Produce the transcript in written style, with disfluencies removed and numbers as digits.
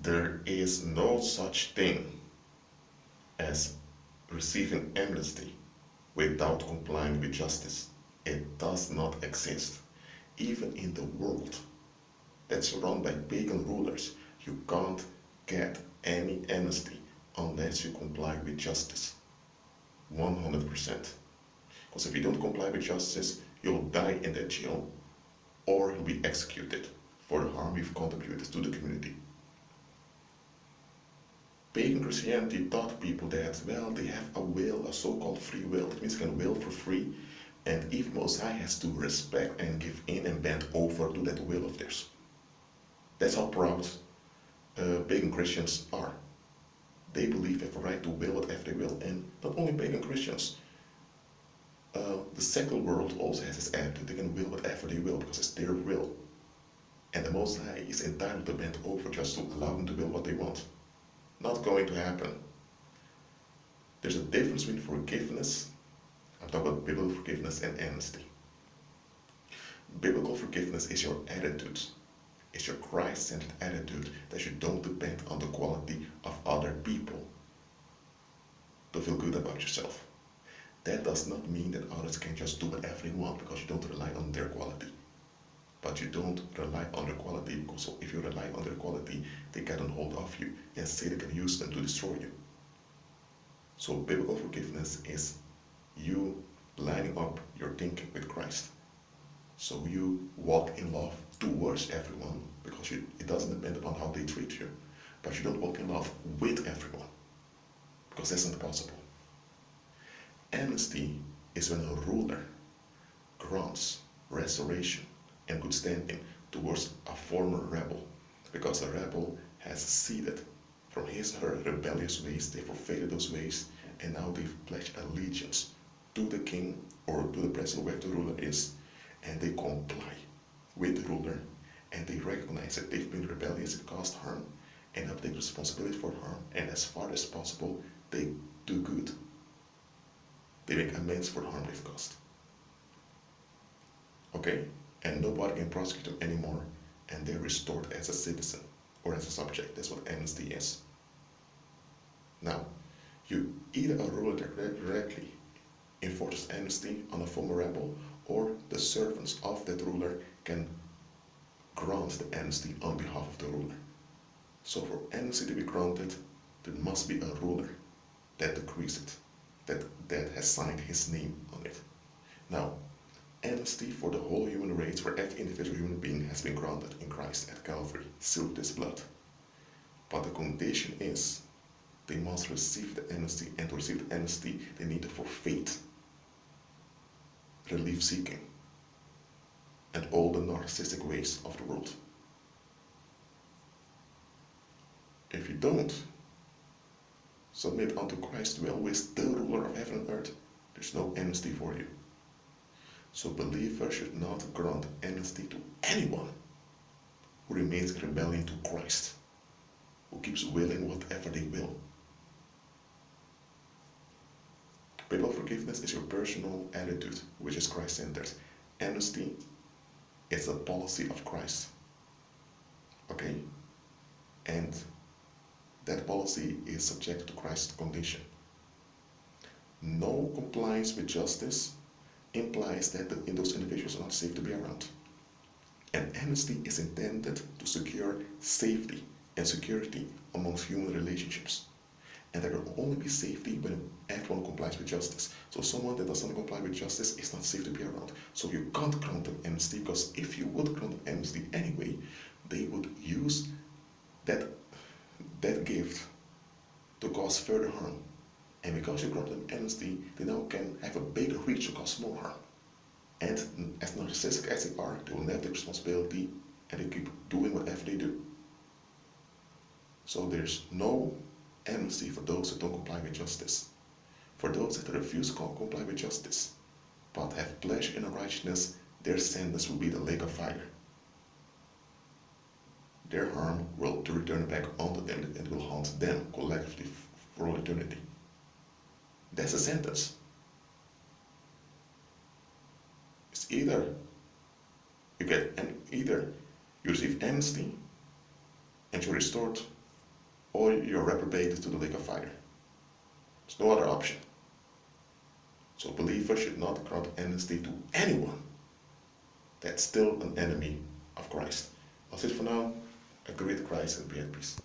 There is no such thing as receiving amnesty without complying with justice. It does not exist. Even in the world that's run by pagan rulers, you can't get any amnesty unless you comply with justice. 100%. Because if you don't comply with justice, you'll die in that jail or you'll be executed for the harm you've contributed to the community. Pagan Christianity taught people that, well, they have a will, a so-called free will. That means they can will for free, and even Most High has to respect and give in and bend over to that will of theirs. That's how proud pagan Christians are. They believe they have a right to will whatever they will, and not only pagan Christians. The secular world also has this attitude. They can will whatever they will because it's their will. And the Most High is entitled to bend over just to allow them to will what they want. Not going to happen. There's a difference between forgiveness, I'm talking about biblical forgiveness, and amnesty. Biblical forgiveness is your attitude. It's your Christ-centered attitude that you don't depend on the quality of other people to feel good about yourself. That does not mean that others can just do whatever they want because you don't rely on their quality. But you don't rely on their quality because if you rely on their quality, they get on hold of you and Satan can use them to destroy you. So biblical forgiveness is you lining up your thinking with Christ. So you walk in love towards everyone because it doesn't depend upon how they treat you. But you don't walk in love with everyone because that's not possible. Amnesty is when a ruler grants restoration and good standing towards a former rebel, because a rebel has ceded from his or her rebellious ways, they forfeited those ways, and now they've pledged allegiance to the king or to the president, wherever the ruler is, and they comply with the ruler, and they recognize that they've been rebellious, it caused harm, and now take responsibility for harm, and as far as possible, they do good. They make amends for the harm they've caused. Okay? And nobody can prosecute them anymore, and they're restored as a citizen or as a subject. That's what amnesty is. Now, either a ruler directly enforces amnesty on a former rebel, or the servants of that ruler can grant the amnesty on behalf of the ruler. So for amnesty to be granted, there must be a ruler that decrees it, that has signed his name on it. Now, amnesty for the whole human race, for every individual human being, has been granted in Christ at Calvary, sealed with his blood. But the condition is they must receive the amnesty, and to receive the amnesty, they need to forfeit relief seeking and all the narcissistic ways of the world. If you don't submit unto Christ, who is the ruler of heaven and earth, there's no amnesty for you. So believers should not grant amnesty to anyone who remains in rebellion to Christ, who keeps willing whatever they will. Biblical forgiveness is your personal attitude, which is Christ-centered. Amnesty is the policy of Christ. Okay? And that policy is subject to Christ's condition. No compliance with justice implies that those individuals are not safe to be around. And amnesty is intended to secure safety and security amongst human relationships. And there will only be safety when everyone complies with justice. So someone that does not comply with justice is not safe to be around. So you can't grant them amnesty, because if you would grant them amnesty anyway, they would use that gift to cause further harm. And because you grant them amnesty, they now can have a bigger reach to cause more harm. And as narcissistic as they are, they will never take responsibility, and they keep doing whatever they do. So there's no amnesty for those that don't comply with justice. For those that refuse to comply with justice, but have pleasure in unrighteousness, their sentence will be the lake of fire. Their harm will return back onto them, and will haunt them collectively for all eternity. That's a sentence. It's either you receive amnesty and you're restored or you're reprobated to the lake of fire. There's no other option. So believers should not grant amnesty to anyone that's still an enemy of Christ. That's it for now. Agree with Christ and be at peace.